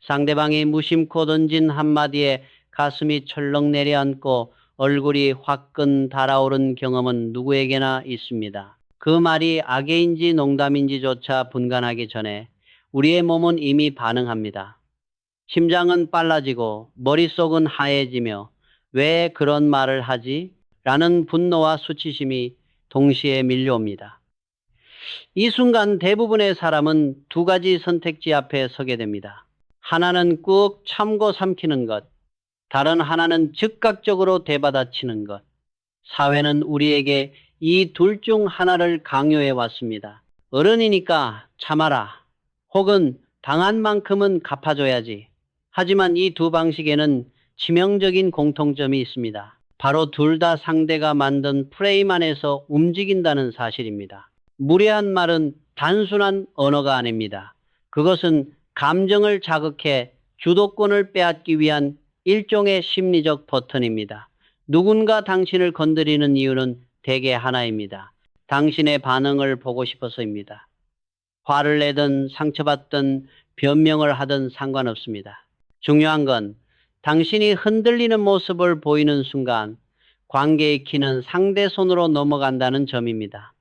상대방이 무심코 던진 한마디에 가슴이 철렁 내려앉고 얼굴이 화끈 달아오른 경험은 누구에게나 있습니다. 그 말이 악의인지 농담인지조차 분간하기 전에 우리의 몸은 이미 반응합니다. 심장은 빨라지고 머릿속은 하얘지며 왜 그런 말을 하지? 라는 분노와 수치심이 동시에 밀려옵니다. 이 순간 대부분의 사람은 두 가지 선택지 앞에 서게 됩니다. 하나는 꾹 참고 삼키는 것, 다른 하나는 즉각적으로 되받아치는 것. 사회는 우리에게 이 둘 중 하나를 강요해 왔습니다. 어른이니까 참아라. 혹은 당한 만큼은 갚아줘야지. 하지만 이 두 방식에는 치명적인 공통점이 있습니다. 바로 둘 다 상대가 만든 프레임 안에서 움직인다는 사실입니다. 무례한 말은 단순한 언어가 아닙니다. 그것은 감정을 자극해 주도권을 빼앗기 위한 일종의 심리적 버튼입니다. 누군가 당신을 건드리는 이유는 대개 하나입니다. 당신의 반응을 보고 싶어서입니다. 화를 내든 상처받든 변명을 하든 상관없습니다. 중요한 건 당신이 흔들리는 모습을 보이는 순간 관계의 키는 상대 손으로 넘어간다는 점입니다.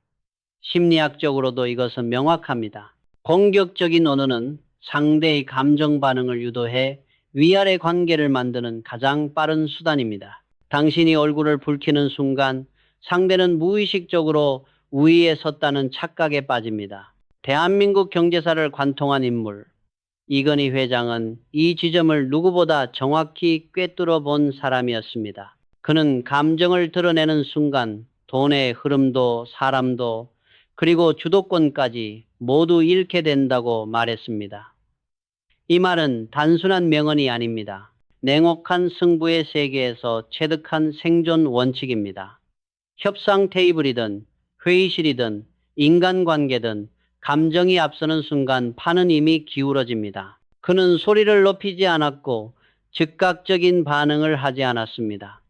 심리학적으로도 이것은 명확합니다. 공격적인 언어는 상대의 감정 반응을 유도해 위아래 관계를 만드는 가장 빠른 수단입니다. 당신이 얼굴을 붉히는 순간 상대는 무의식적으로 우위에 섰다는 착각에 빠집니다. 대한민국 경제사를 관통한 인물 이건희 회장은 이 지점을 누구보다 정확히 꿰뚫어 본 사람이었습니다. 그는 감정을 드러내는 순간 돈의 흐름도 사람도 그리고 주도권까지 모두 잃게 된다고 말했습니다. 이 말은 단순한 명언이 아닙니다. 냉혹한 승부의 세계에서 체득한 생존 원칙입니다. 협상 테이블이든 회의실이든 인간관계든 감정이 앞서는 순간 판은 이미 기울어집니다. 그는 소리를 높이지 않았고 즉각적인 반응을 하지 않았습니다.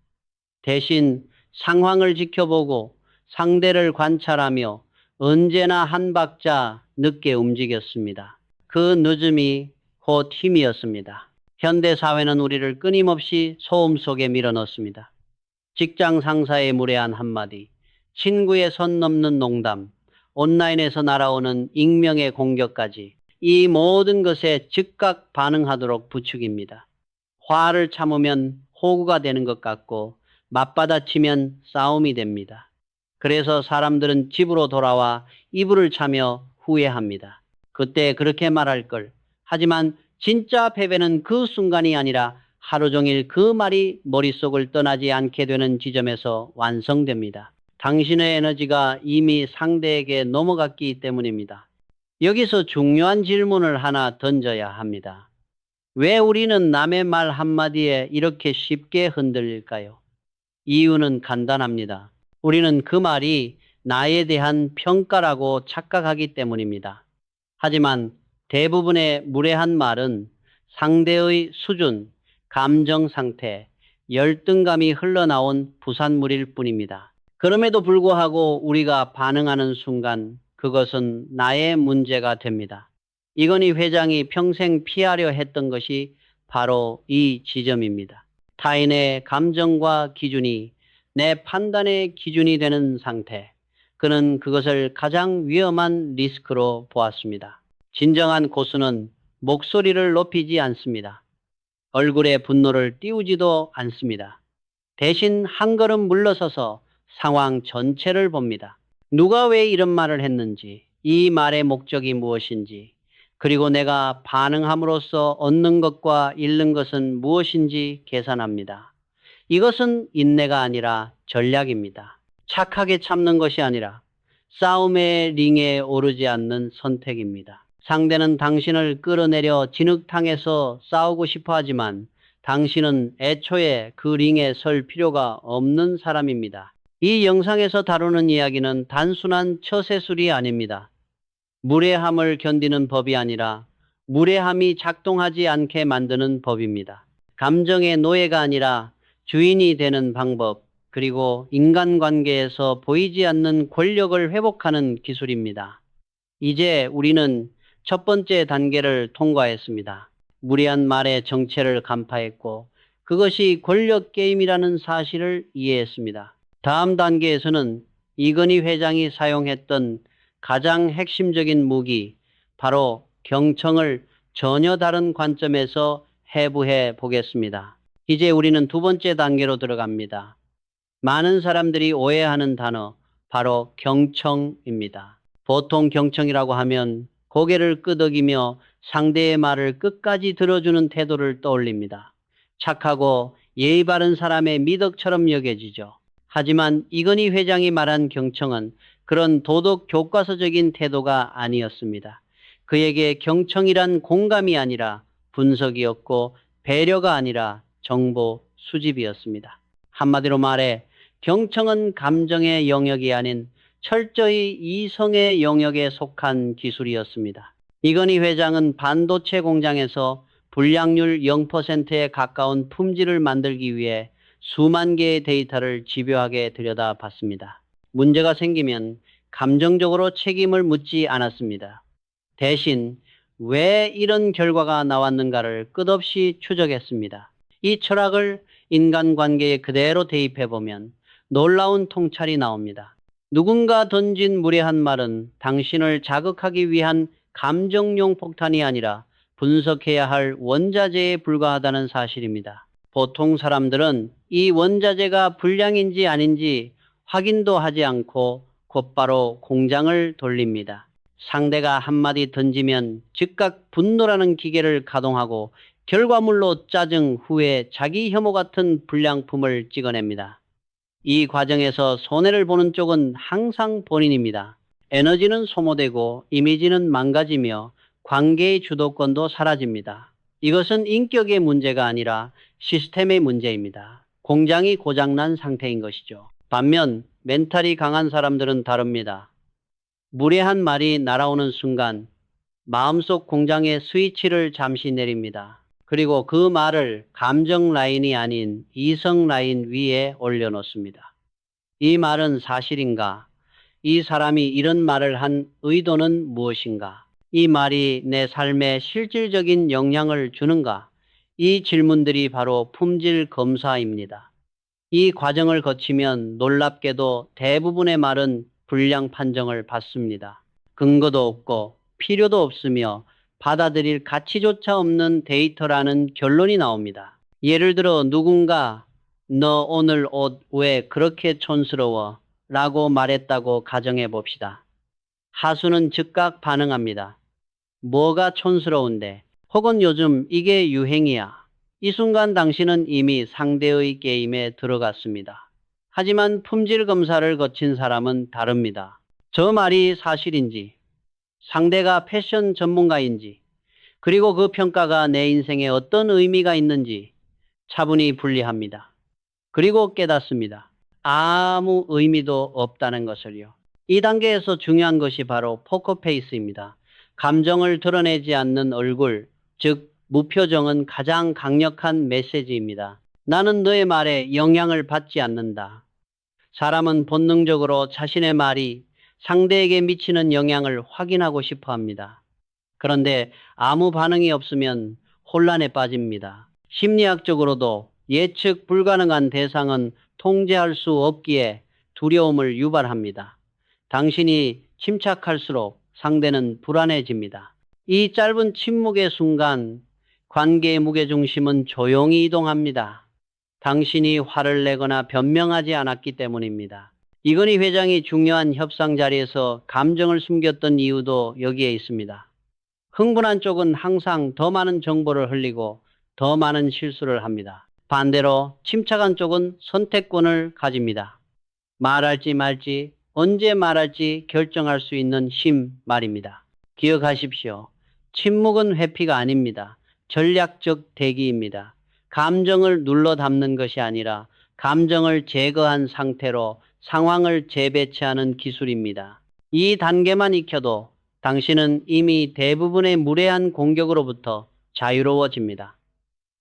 대신 상황을 지켜보고 상대를 관찰하며 언제나 한 박자 늦게 움직였습니다. 그 늦음이 곧 힘이었습니다. 현대사회는 우리를 끊임없이 소음 속에 밀어넣습니다. 직장 상사의 무례한 한마디, 친구의 선 넘는 농담, 온라인에서 날아오는 익명의 공격까지 이 모든 것에 즉각 반응하도록 부추깁니다. 화를 참으면 호구가 되는 것 같고 맞받아치면 싸움이 됩니다. 그래서 사람들은 집으로 돌아와 이불을 차며 후회합니다. 그때 그렇게 말할 걸. 하지만 진짜 패배는 그 순간이 아니라 하루 종일 그 말이 머릿속을 떠나지 않게 되는 지점에서 완성됩니다. 당신의 에너지가 이미 상대에게 넘어갔기 때문입니다. 여기서 중요한 질문을 하나 던져야 합니다. 왜 우리는 남의 말 한마디에 이렇게 쉽게 흔들릴까요? 이유는 간단합니다. 우리는 그 말이 나에 대한 평가라고 착각하기 때문입니다. 하지만 대부분의 무례한 말은 상대의 수준, 감정 상태, 열등감이 흘러나온 부산물일 뿐입니다. 그럼에도 불구하고 우리가 반응하는 순간 그것은 나의 문제가 됩니다. 이건희 회장이 평생 피하려 했던 것이 바로 이 지점입니다. 타인의 감정과 기준이 내 판단의 기준이 되는 상태. 그는 그것을 가장 위험한 리스크로 보았습니다. 진정한 고수는 목소리를 높이지 않습니다. 얼굴에 분노를 띄우지도 않습니다. 대신 한 걸음 물러서서 상황 전체를 봅니다. 누가 왜 이런 말을 했는지, 이 말의 목적이 무엇인지, 그리고 내가 반응함으로써 얻는 것과 잃는 것은 무엇인지 계산합니다. 이것은 인내가 아니라 전략입니다. 착하게 참는 것이 아니라 싸움의 링에 오르지 않는 선택입니다. 상대는 당신을 끌어내려 진흙탕에서 싸우고 싶어 하지만 당신은 애초에 그 링에 설 필요가 없는 사람입니다. 이 영상에서 다루는 이야기는 단순한 처세술이 아닙니다. 무례함을 견디는 법이 아니라 무례함이 작동하지 않게 만드는 법입니다. 감정의 노예가 아니라 주인이 되는 방법, 그리고 인간관계에서 보이지 않는 권력을 회복하는 기술입니다. 이제 우리는 첫 번째 단계를 통과했습니다. 무례한 말의 정체를 간파했고 그것이 권력 게임이라는 사실을 이해했습니다. 다음 단계에서는 이건희 회장이 사용했던 가장 핵심적인 무기, 바로 경청을 전혀 다른 관점에서 해부해 보겠습니다. 이제 우리는 두 번째 단계로 들어갑니다. 많은 사람들이 오해하는 단어, 바로 경청입니다. 보통 경청이라고 하면 고개를 끄덕이며 상대의 말을 끝까지 들어주는 태도를 떠올립니다. 착하고 예의 바른 사람의 미덕처럼 여겨지죠. 하지만 이건희 회장이 말한 경청은 그런 도덕 교과서적인 태도가 아니었습니다. 그에게 경청이란 공감이 아니라 분석이었고 배려가 아니라 정보 수집이었습니다. 한마디로 말해 경청은 감정의 영역이 아닌 철저히 이성의 영역에 속한 기술이었습니다. 이건희 회장은 반도체 공장에서 불량률 0%에 가까운 품질을 만들기 위해 수만 개의 데이터를 집요하게 들여다봤습니다. 문제가 생기면 감정적으로 책임을 묻지 않았습니다. 대신 왜 이런 결과가 나왔는가를 끝없이 추적했습니다. 이 철학을 인간관계에 그대로 대입해보면 놀라운 통찰이 나옵니다. 누군가 던진 무례한 말은 당신을 자극하기 위한 감정용 폭탄이 아니라 분석해야 할 원자재에 불과하다는 사실입니다. 보통 사람들은 이 원자재가 불량인지 아닌지 확인도 하지 않고 곧바로 공장을 돌립니다. 상대가 한마디 던지면 즉각 분노라는 기계를 가동하고 결과물로 짜증 후에 자기 혐오 같은 불량품을 찍어냅니다. 이 과정에서 손해를 보는 쪽은 항상 본인입니다. 에너지는 소모되고 이미지는 망가지며 관계의 주도권도 사라집니다. 이것은 인격의 문제가 아니라 시스템의 문제입니다. 공장이 고장난 상태인 것이죠. 반면 멘탈이 강한 사람들은 다릅니다. 무례한 말이 날아오는 순간 마음속 공장의 스위치를 잠시 내립니다. 그리고 그 말을 감정 라인이 아닌 이성 라인 위에 올려놓습니다. 이 말은 사실인가? 이 사람이 이런 말을 한 의도는 무엇인가? 이 말이 내 삶에 실질적인 영향을 주는가? 이 질문들이 바로 품질 검사입니다. 이 과정을 거치면 놀랍게도 대부분의 말은 불량 판정을 받습니다. 근거도 없고 필요도 없으며 받아들일 가치조차 없는 데이터라는 결론이 나옵니다. 예를 들어 누군가 너 오늘 옷 왜 그렇게 촌스러워? 라고 말했다고 가정해 봅시다. 하수는 즉각 반응합니다. 뭐가 촌스러운데? 혹은 요즘 이게 유행이야. 이 순간 당신은 이미 상대의 게임에 들어갔습니다. 하지만 품질 검사를 거친 사람은 다릅니다. 저 말이 사실인지, 상대가 패션 전문가인지, 그리고 그 평가가 내 인생에 어떤 의미가 있는지 차분히 분리합니다. 그리고 깨닫습니다. 아무 의미도 없다는 것을요. 이 단계에서 중요한 것이 바로 포커페이스입니다. 감정을 드러내지 않는 얼굴, 즉 무표정은 가장 강력한 메시지입니다. 나는 너의 말에 영향을 받지 않는다. 사람은 본능적으로 자신의 말이 상대에게 미치는 영향을 확인하고 싶어 합니다. 그런데 아무 반응이 없으면 혼란에 빠집니다. 심리학적으로도 예측 불가능한 대상은 통제할 수 없기에 두려움을 유발합니다. 당신이 침착할수록 상대는 불안해집니다. 이 짧은 침묵의 순간 관계의 무게중심은 조용히 이동합니다. 당신이 화를 내거나 변명하지 않았기 때문입니다. 이건희 회장이 중요한 협상 자리에서 감정을 숨겼던 이유도 여기에 있습니다. 흥분한 쪽은 항상 더 많은 정보를 흘리고 더 많은 실수를 합니다. 반대로 침착한 쪽은 선택권을 가집니다. 말할지 말지, 언제 말할지 결정할 수 있는 힘 말입니다. 기억하십시오. 침묵은 회피가 아닙니다. 전략적 대기입니다. 감정을 눌러 담는 것이 아니라 감정을 제거한 상태로 상황을 재배치하는 기술입니다. 이 단계만 익혀도 당신은 이미 대부분의 무례한 공격으로부터 자유로워집니다.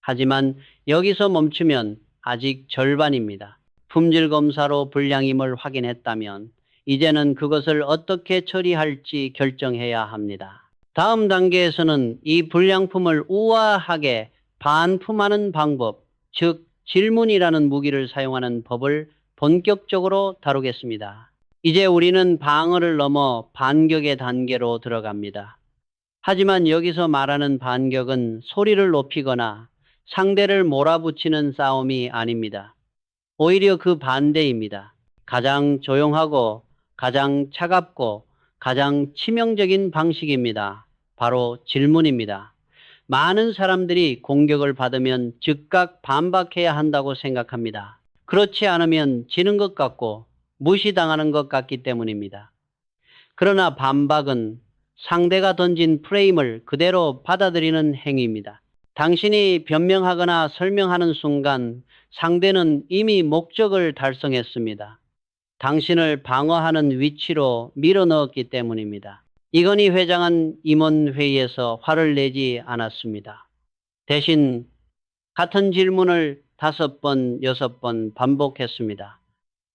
하지만 여기서 멈추면 아직 절반입니다. 품질 검사로 불량임을 확인했다면 이제는 그것을 어떻게 처리할지 결정해야 합니다. 다음 단계에서는 이 불량품을 우아하게 반품하는 방법, 즉 질문이라는 무기를 사용하는 법을 본격적으로 다루겠습니다. 이제 우리는 방어를 넘어 반격의 단계로 들어갑니다. 하지만 여기서 말하는 반격은 소리를 높이거나 상대를 몰아붙이는 싸움이 아닙니다. 오히려 그 반대입니다. 가장 조용하고 가장 차갑고 가장 치명적인 방식입니다. 바로 질문입니다. 많은 사람들이 공격을 받으면 즉각 반박해야 한다고 생각합니다. 그렇지 않으면 지는 것 같고 무시당하는 것 같기 때문입니다. 그러나 반박은 상대가 던진 프레임을 그대로 받아들이는 행위입니다. 당신이 변명하거나 설명하는 순간 상대는 이미 목적을 달성했습니다. 당신을 방어하는 위치로 밀어넣었기 때문입니다. 이건희 회장은 임원회의에서 화를 내지 않았습니다. 대신 같은 질문을 5번, 6번 반복했습니다.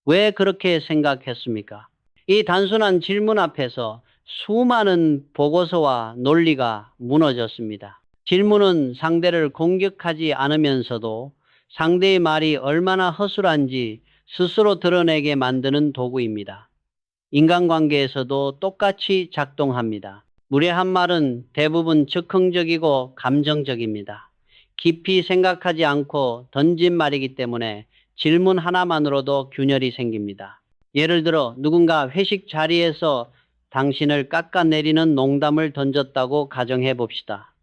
왜 그렇게 생각했습니까? 이 단순한 질문 앞에서 수많은 보고서와 논리가 무너졌습니다. 질문은 상대를 공격하지 않으면서도 상대의 말이 얼마나 허술한지 스스로 드러내게 만드는 도구입니다. 인간관계에서도 똑같이 작동합니다. 무례한 말은 대부분 즉흥적이고 감정적입니다. 깊이 생각하지 않고 던진 말이기 때문에 질문 하나만으로도 균열이 생깁니다. 예를 들어 누군가 회식 자리에서 당신을 깎아내리는 농담을 던졌다고 가정해 봅시다.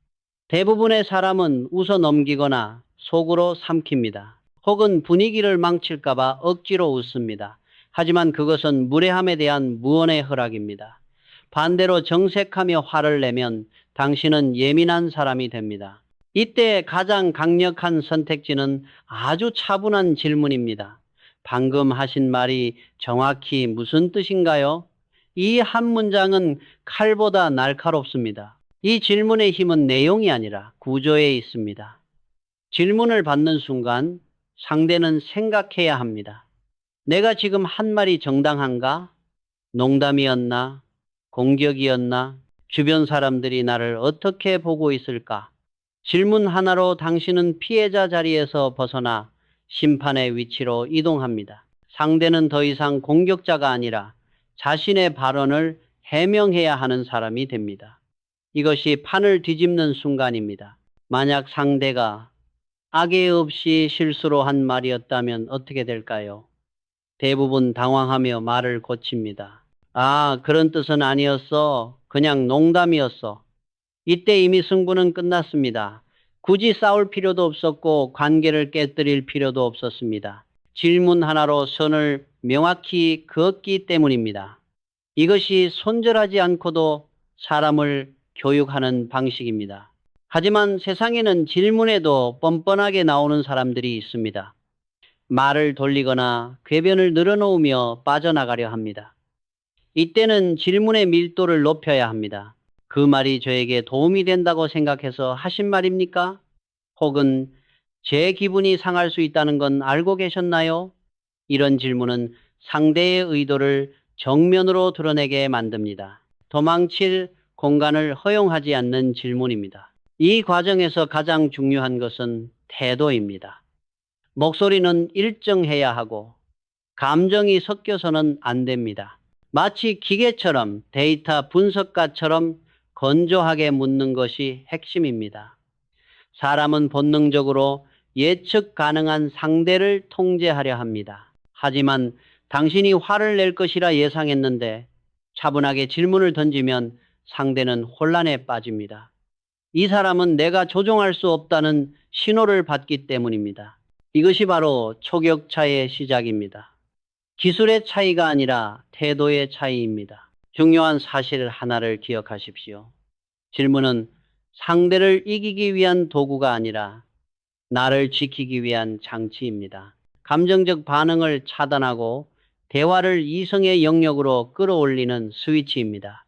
대부분의 사람은 웃어 넘기거나 속으로 삼킵니다. 혹은 분위기를 망칠까봐 억지로 웃습니다. 하지만 그것은 무례함에 대한 무언의 허락입니다. 반대로 정색하며 화를 내면 당신은 예민한 사람이 됩니다. 이때 가장 강력한 선택지는 아주 차분한 질문입니다. 방금 하신 말이 정확히 무슨 뜻인가요? 이 한 문장은 칼보다 날카롭습니다. 이 질문의 힘은 내용이 아니라 구조에 있습니다. 질문을 받는 순간 상대는 생각해야 합니다. 내가 지금 한 말이 정당한가? 농담이었나? 공격이었나? 주변 사람들이 나를 어떻게 보고 있을까? 질문 하나로 당신은 피해자 자리에서 벗어나 심판의 위치로 이동합니다. 상대는 더 이상 공격자가 아니라 자신의 발언을 해명해야 하는 사람이 됩니다. 이것이 판을 뒤집는 순간입니다. 만약 상대가 악의 없이 실수로 한 말이었다면 어떻게 될까요? 대부분 당황하며 말을 고칩니다. 아, 그런 뜻은 아니었어. 그냥 농담이었어. 이때 이미 승부는 끝났습니다. 굳이 싸울 필요도 없었고 관계를 깨뜨릴 필요도 없었습니다. 질문 하나로 선을 명확히 그었기 때문입니다. 이것이 손절하지 않고도 사람을 교육하는 방식입니다. 하지만 세상에는 질문에도 뻔뻔하게 나오는 사람들이 있습니다. 말을 돌리거나 궤변을 늘어놓으며 빠져나가려 합니다. 이때는 질문의 밀도를 높여야 합니다. 그 말이 저에게 도움이 된다고 생각해서 하신 말입니까? 혹은 제 기분이 상할 수 있다는 건 알고 계셨나요? 이런 질문은 상대의 의도를 정면으로 드러내게 만듭니다. 도망칠 공간을 허용하지 않는 질문입니다. 이 과정에서 가장 중요한 것은 태도입니다. 목소리는 일정해야 하고 감정이 섞여서는 안 됩니다. 마치 기계처럼 데이터 분석가처럼 건조하게 묻는 것이 핵심입니다. 사람은 본능적으로 예측 가능한 상대를 통제하려 합니다. 하지만 당신이 화를 낼 것이라 예상했는데 차분하게 질문을 던지면 상대는 혼란에 빠집니다. 이 사람은 내가 조종할 수 없다는 신호를 받기 때문입니다. 이것이 바로 초격차의 시작입니다. 기술의 차이가 아니라 태도의 차이입니다. 중요한 사실 하나를 기억하십시오. 질문은 상대를 이기기 위한 도구가 아니라 나를 지키기 위한 장치입니다. 감정적 반응을 차단하고 대화를 이성의 영역으로 끌어올리는 스위치입니다.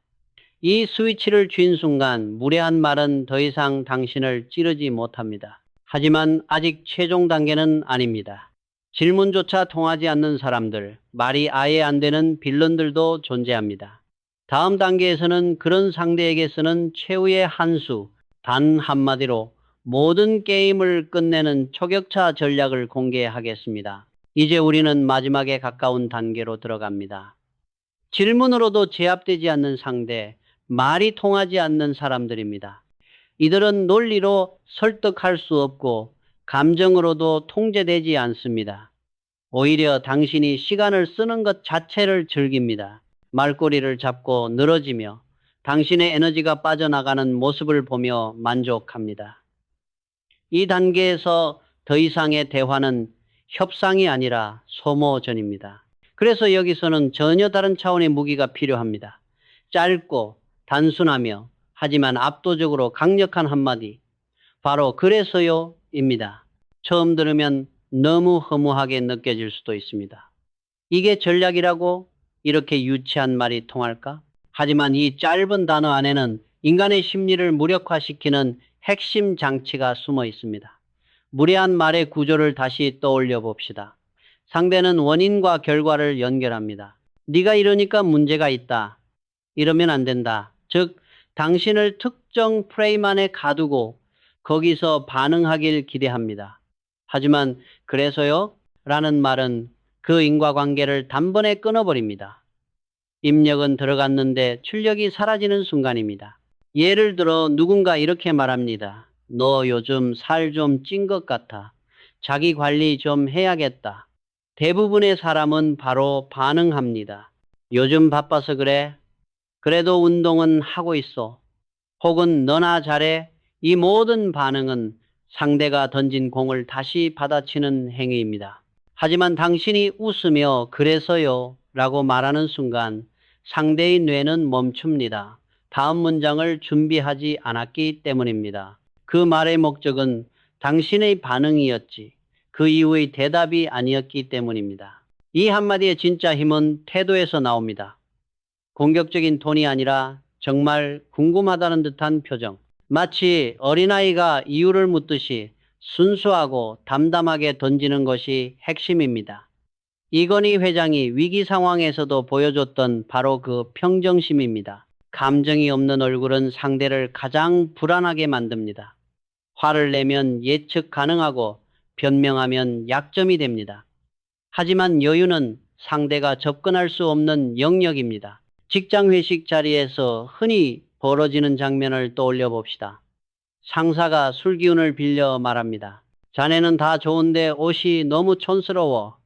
이 스위치를 쥔 순간 무례한 말은 더 이상 당신을 찌르지 못합니다. 하지만 아직 최종 단계는 아닙니다. 질문조차 통하지 않는 사람들, 말이 아예 안 되는 빌런들도 존재합니다. 다음 단계에서는 그런 상대에게 쓰는 최후의 한 수, 단 한마디로 모든 게임을 끝내는 초격차 전략을 공개하겠습니다. 이제 우리는 마지막에 가까운 단계로 들어갑니다. 질문으로도 제압되지 않는 상대, 말이 통하지 않는 사람들입니다. 이들은 논리로 설득할 수 없고 감정으로도 통제되지 않습니다. 오히려 당신이 시간을 쓰는 것 자체를 즐깁니다. 말꼬리를 잡고 늘어지며 당신의 에너지가 빠져나가는 모습을 보며 만족합니다. 이 단계에서 더 이상의 대화는 협상이 아니라 소모전입니다. 그래서 여기서는 전혀 다른 차원의 무기가 필요합니다. 짧고 단순하며 하지만 압도적으로 강력한 한마디. 바로 그래서요입니다. 처음 들으면 너무 허무하게 느껴질 수도 있습니다. 이게 전략이라고 이렇게 유치한 말이 통할까? 하지만 이 짧은 단어 안에는 인간의 심리를 무력화시키는 핵심 장치가 숨어 있습니다. 무례한 말의 구조를 다시 떠올려 봅시다. 상대는 원인과 결과를 연결합니다. 네가 이러니까 문제가 있다. 이러면 안 된다. 즉, 당신을 특정 프레임 안에 가두고 거기서 반응하길 기대합니다. 하지만 그래서요? 라는 말은 그 인과관계를 단번에 끊어버립니다. 입력은 들어갔는데 출력이 사라지는 순간입니다. 예를 들어 누군가 이렇게 말합니다. 너 요즘 살 좀 찐 것 같아. 자기 관리 좀 해야겠다. 대부분의 사람은 바로 반응합니다. 요즘 바빠서 그래. 그래도 운동은 하고 있어. 혹은 너나 잘해. 이 모든 반응은 상대가 던진 공을 다시 받아치는 행위입니다. 하지만 당신이 웃으며 그래서요 라고 말하는 순간 상대의 뇌는 멈춥니다. 다음 문장을 준비하지 않았기 때문입니다. 그 말의 목적은 당신의 반응이었지 그 이후의 대답이 아니었기 때문입니다. 이 한마디의 진짜 힘은 태도에서 나옵니다. 공격적인 톤이 아니라 정말 궁금하다는 듯한 표정. 마치 어린아이가 이유를 묻듯이 순수하고 담담하게 던지는 것이 핵심입니다. 이건희 회장이 위기 상황에서도 보여줬던 바로 그 평정심입니다. 감정이 없는 얼굴은 상대를 가장 불안하게 만듭니다. 화를 내면 예측 가능하고 변명하면 약점이 됩니다. 하지만 여유는 상대가 접근할 수 없는 영역입니다. 직장 회식 자리에서 흔히 벌어지는 장면을 떠올려 봅시다. 상사가 술 기운을 빌려 말합니다. 자네는 다 좋은데 옷이 너무 촌스러워.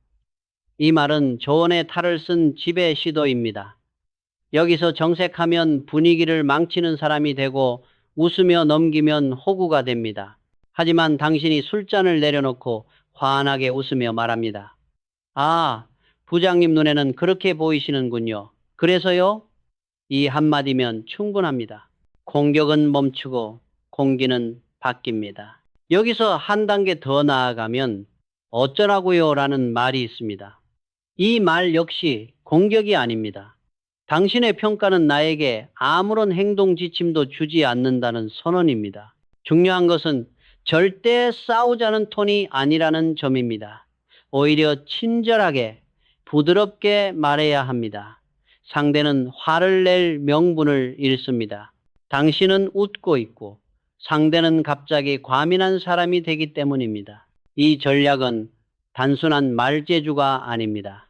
이 말은 조언의 탈을 쓴 지배 시도입니다. 여기서 정색하면 분위기를 망치는 사람이 되고 웃으며 넘기면 호구가 됩니다. 하지만 당신이 술잔을 내려놓고 환하게 웃으며 말합니다. 아, 부장님 눈에는 그렇게 보이시는군요. 그래서요? 이 한마디면 충분합니다. 공격은 멈추고 공기는 바뀝니다. 여기서 한 단계 더 나아가면 어쩌라고요? 라는 말이 있습니다. 이 말 역시 공격이 아닙니다. 당신의 평가는 나에게 아무런 행동 지침도 주지 않는다는 선언입니다. 중요한 것은 절대 싸우자는 톤이 아니라는 점입니다. 오히려 친절하게 부드럽게 말해야 합니다. 상대는 화를 낼 명분을 잃습니다. 당신은 웃고 있고 상대는 갑자기 과민한 사람이 되기 때문입니다. 이 전략은 단순한 말재주가 아닙니다.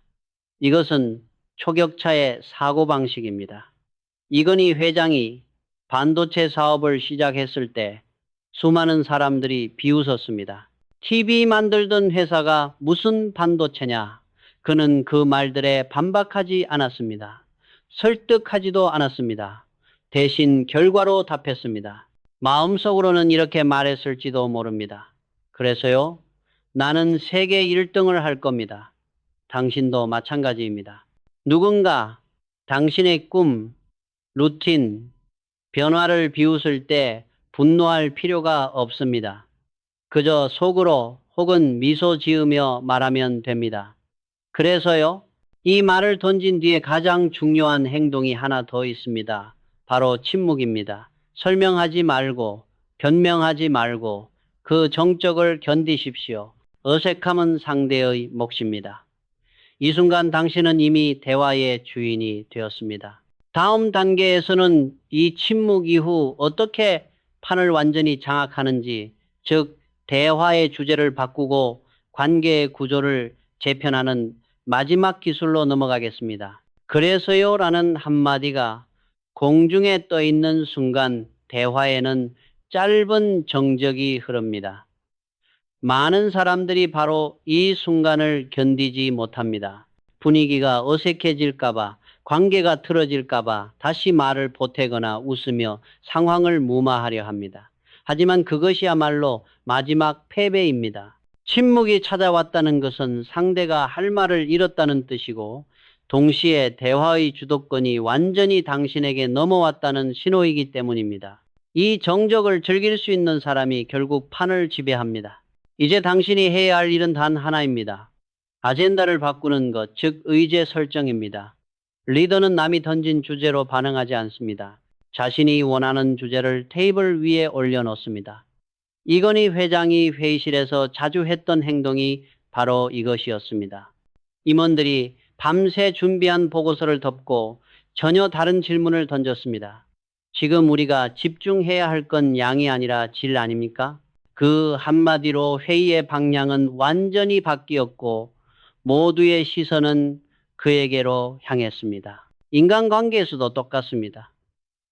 이것은 초격차의 사고방식입니다. 이건희 회장이 반도체 사업을 시작했을 때 수많은 사람들이 비웃었습니다. TV 만들던 회사가 무슨 반도체냐? 그는 그 말들에 반박하지 않았습니다. 설득하지도 않았습니다. 대신 결과로 답했습니다. 마음속으로는 이렇게 말했을지도 모릅니다. 그래서요, 나는 세계 1등을 할 겁니다. 당신도 마찬가지입니다. 누군가 당신의 꿈, 루틴, 변화를 비웃을 때 분노할 필요가 없습니다. 그저 속으로 혹은 미소 지으며 말하면 됩니다. 그래서요, 이 말을 던진 뒤에 가장 중요한 행동이 하나 더 있습니다. 바로 침묵입니다. 설명하지 말고, 변명하지 말고, 그 정적을 견디십시오. 어색함은 상대의 몫입니다. 이 순간 당신은 이미 대화의 주인이 되었습니다. 다음 단계에서는 이 침묵 이후 어떻게 판을 완전히 장악하는지, 즉 대화의 주제를 바꾸고 관계의 구조를 재편하는 마지막 기술로 넘어가겠습니다. 그래서요라는 한마디가 공중에 떠 있는 순간 대화에는 짧은 정적이 흐릅니다. 많은 사람들이 바로 이 순간을 견디지 못합니다. 분위기가 어색해질까봐, 관계가 틀어질까봐 다시 말을 보태거나 웃으며 상황을 무마하려 합니다. 하지만 그것이야말로 마지막 패배입니다. 침묵이 찾아왔다는 것은 상대가 할 말을 잃었다는 뜻이고, 동시에 대화의 주도권이 완전히 당신에게 넘어왔다는 신호이기 때문입니다. 이 정적을 즐길 수 있는 사람이 결국 판을 지배합니다. 이제 당신이 해야 할 일은 단 하나입니다. 아젠다를 바꾸는 것, 즉 의제 설정입니다. 리더는 남이 던진 주제로 반응하지 않습니다. 자신이 원하는 주제를 테이블 위에 올려놓습니다. 이건희 회장이 회의실에서 자주 했던 행동이 바로 이것이었습니다. 임원들이 밤새 준비한 보고서를 덮고 전혀 다른 질문을 던졌습니다. 지금 우리가 집중해야 할 건 양이 아니라 질 아닙니까? 그 한마디로 회의의 방향은 완전히 바뀌었고 모두의 시선은 그에게로 향했습니다. 인간관계에서도 똑같습니다.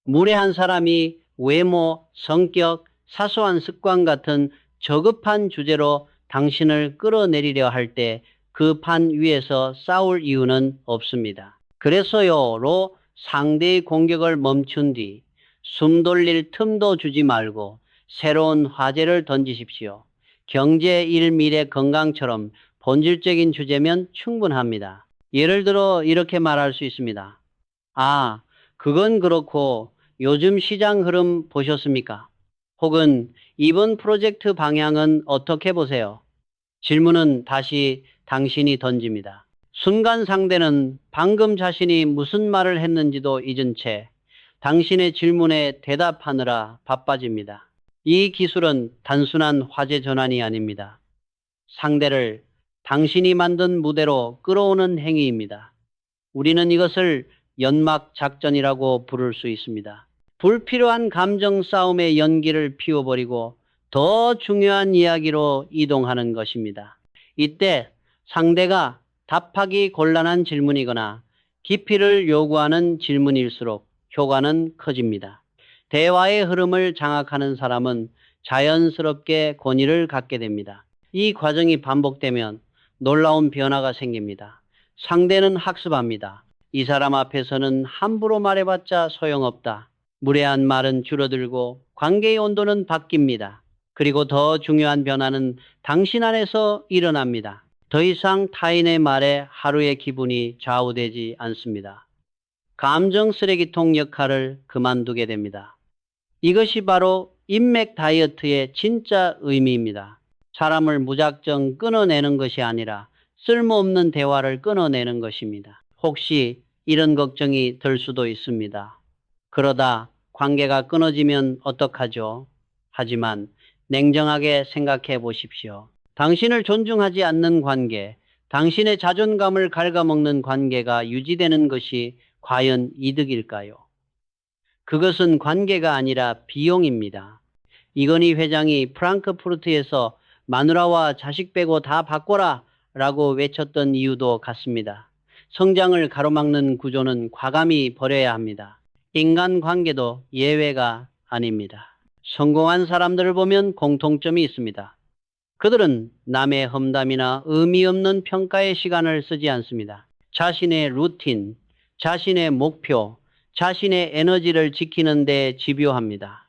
무례한 사람이 외모, 성격, 사소한 습관 같은 저급한 주제로 당신을 끌어내리려 할 때 그 판 위에서 싸울 이유는 없습니다. 그래서요로 상대의 공격을 멈춘 뒤 숨 돌릴 틈도 주지 말고 새로운 화제를 던지십시오. 경제, 일, 미래, 건강처럼 본질적인 주제면 충분합니다. 예를 들어 이렇게 말할 수 있습니다. 아, 그건 그렇고 요즘 시장 흐름 보셨습니까? 혹은 이번 프로젝트 방향은 어떻게 보세요? 질문은 다시 당신이 던집니다. 순간 상대는 방금 자신이 무슨 말을 했는지도 잊은 채 당신의 질문에 대답하느라 바빠집니다. 이 기술은 단순한 화제 전환이 아닙니다. 상대를 당신이 만든 무대로 끌어오는 행위입니다. 우리는 이것을 연막 작전이라고 부를 수 있습니다. 불필요한 감정 싸움의 연기를 피워버리고 더 중요한 이야기로 이동하는 것입니다. 이때 상대가 답하기 곤란한 질문이거나 깊이를 요구하는 질문일수록 효과는 커집니다. 대화의 흐름을 장악하는 사람은 자연스럽게 권위를 갖게 됩니다. 이 과정이 반복되면 놀라운 변화가 생깁니다. 상대는 학습합니다. 이 사람 앞에서는 함부로 말해봤자 소용없다. 무례한 말은 줄어들고 관계의 온도는 바뀝니다. 그리고 더 중요한 변화는 당신 안에서 일어납니다. 더 이상 타인의 말에 하루의 기분이 좌우되지 않습니다. 감정 쓰레기통 역할을 그만두게 됩니다. 이것이 바로 인맥 다이어트의 진짜 의미입니다. 사람을 무작정 끊어내는 것이 아니라 쓸모없는 대화를 끊어내는 것입니다. 혹시 이런 걱정이 들 수도 있습니다. 그러다 관계가 끊어지면 어떡하죠? 하지만 냉정하게 생각해 보십시오. 당신을 존중하지 않는 관계, 당신의 자존감을 갉아먹는 관계가 유지되는 것이 과연 이득일까요? 그것은 관계가 아니라 비용입니다. 이건희 회장이 프랑크푸르트에서 마누라와 자식 빼고 다 바꿔라 라고 외쳤던 이유도 같습니다. 성장을 가로막는 구조는 과감히 버려야 합니다. 인간관계도 예외가 아닙니다. 성공한 사람들을 보면 공통점이 있습니다. 그들은 남의 험담이나 의미 없는 평가의 시간을 쓰지 않습니다. 자신의 루틴, 자신의 목표, 자신의 에너지를 지키는 데 집요합니다.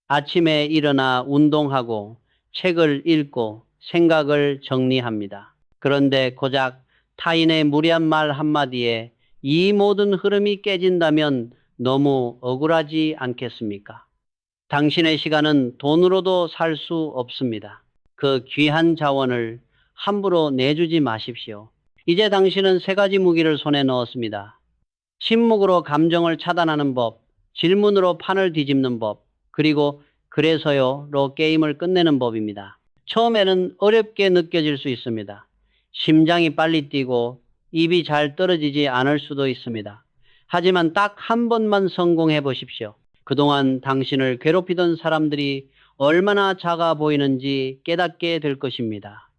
아침에 일어나 운동하고 책을 읽고 생각을 정리합니다. 그런데 고작 타인의 무례한 말 한마디에 이 모든 흐름이 깨진다면 너무 억울하지 않겠습니까? 당신의 시간은 돈으로도 살 수 없습니다. 그 귀한 자원을 함부로 내주지 마십시오. 이제 당신은 세 가지 무기를 손에 넣었습니다. 침묵으로 감정을 차단하는 법, 질문으로 판을 뒤집는 법, 그리고 그래서요로 게임을 끝내는 법입니다. 처음에는 어렵게 느껴질 수 있습니다. 심장이 빨리 뛰고 입이 잘 떨어지지 않을 수도 있습니다. 하지만 딱 한 번만 성공해 보십시오. 그동안 당신을 괴롭히던 사람들이 얼마나 작아 보이는지 깨닫게 될 것입니다.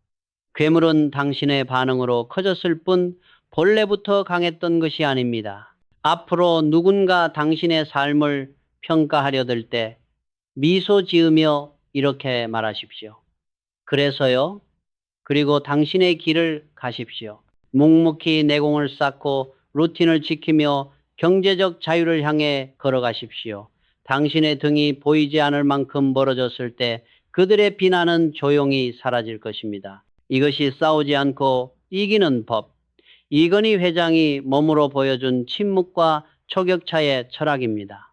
괴물은 당신의 반응으로 커졌을 뿐 본래부터 강했던 것이 아닙니다. 앞으로 누군가 당신의 삶을 평가하려 들 때 미소 지으며 이렇게 말하십시오. 그래서요. 그리고 당신의 길을 가십시오. 묵묵히 내공을 쌓고 루틴을 지키며 경제적 자유를 향해 걸어가십시오. 당신의 등이 보이지 않을 만큼 멀어졌을 때 그들의 비난은 조용히 사라질 것입니다. 이것이 싸우지 않고 이기는 법. 이건희 회장이 몸으로 보여준 침묵과 초격차의 철학입니다.